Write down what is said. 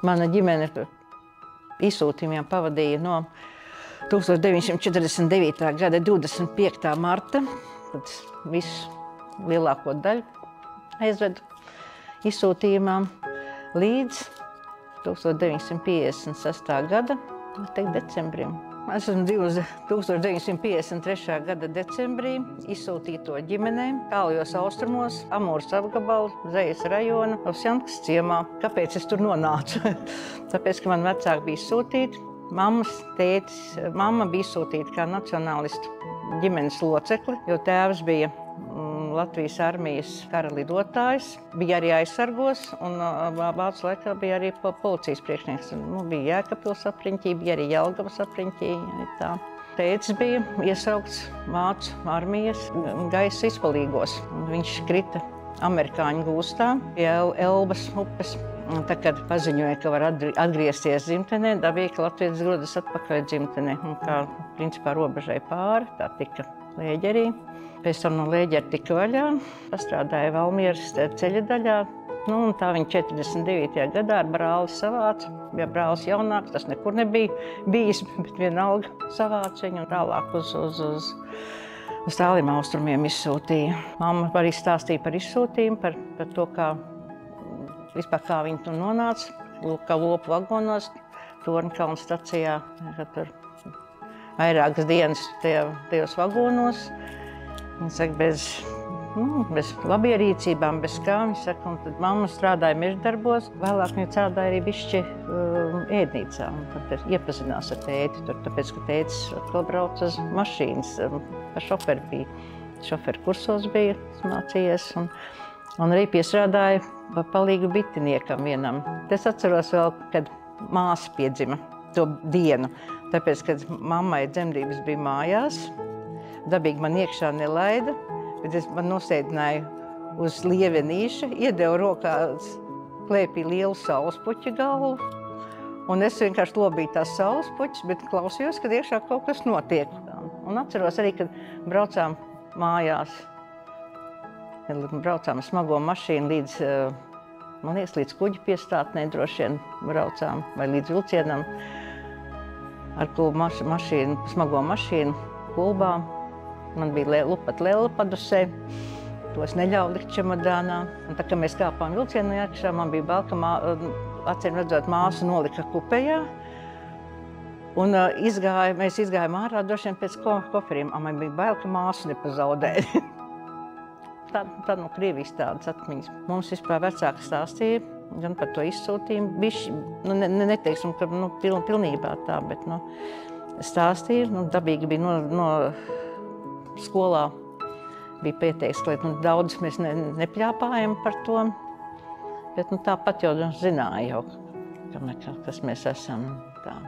Mana ģimene izsūtījumiem pavadīja no 1949. gada 25. marta, kad visu lielāko daļu aizvedu izsūtījumā, līdz 1956. gada decembrim. Es esmu dzīvojusi 1953. gada decembrī izsūtīto ģimenēm tālajos austrumos, Amūras apgabalu, Zejas rajona, Ovsjankas ciemā. Kāpēc es tur nonācu? Tāpēc, ka man vecāki bija izsūtīti, mammas, tētis, mamma bija izsūtīta kā nacionālistu ģimenes locekli, jo tēvs bija Latvijas armijas kara lidotājs, bija arī aizsargos, un vācu laikā bija arī policijas priekšnieks. Bija Jēkabpils apriņķī, bija arī Jelgavas apriņķī. Tā. Tētis bija iesaukts vācu armijas gaisa izpalīgos. Viņš krita amerikāņu gūstā pie Elbas upes. Tad, kad paziņoja, ka var atgriezties dzimtenē, dabīgi, ka latvietis dodas atpakaļ dzimtenē. Un kā principā robežai pāri, tā tika Lēģerī. Pēc tam no Lēģera tika vaļā, pastrādāja Valmieras ceļa daļā. Un tā viņa 49. gadā ar brāli savāca. Bija brālis jaunāks, tas nekur nebija bijis, bet vienalga savāca viņu un tālāk uz tāliem austrumiem izsūtīja. Mamma arī stāstīja par izsūtījumu, par to, kā viņa tur nonāca, kā lopu vagonos, Torņkalna stacijā, kad tur vairākas dienas tajos vagonos. Viņa saka, bez labierīcībām, bez kā. Viņa saka, un tad mamma strādāja meždarbos. Vēlāk viņa strādāja arī bišķi ēdnīcā. Un tad iepazinās ar tēti tur, tāpēc, ka tētis atkal brauc uz mašīnas. Par šoferi bija. Šoferi kursos bija mācījies. Un arī piestrādāja palīgu bitiniekam vienam. Es atceros vēl, kad māsa piedzima to dienu. Tāpēc, kad mammai dzemdības bija mājās, dabīgi man iekšā nelaida, bet man nosēdināja uz lievenīša, iedeva rokā klēpī lielu saulespuķa galvu, un es vienkārši lobīju tās saulespuķas, bet klausījos, kad iekšā kaut kas notiek. Un atceros arī, kad braucām mājās, braucām ar smago mašīnu līdz, man liekas, līdz kuģa piestātnē droši vien braucām, vai līdz vilcienam, ar mašīnu, smago mašīnu, kulbām. Man bija lupat lela padusē, to es neļauju likt čemodānā. Un tā, kad mēs kāpām vilcienu iekšā, man bija bail, ka acīm redzot, māsu nolika kupejā. Un mēs izgājām ārā droši vien pēc koferiem. Man bija bail, ka māsu nepazaudēja. Tā no Krievijas tādas atmiņas. Mums vispār vecāki stāstīja gan par to izsūtījumu. Bišķi, neteiksim, ka pilnībā tā, bet stāstīja. Dabīgi bija no skolā bija pieteikts, ka daudz mēs nepļāpājam par to, bet tāpat jau zināja, kas mēs esam. Tā.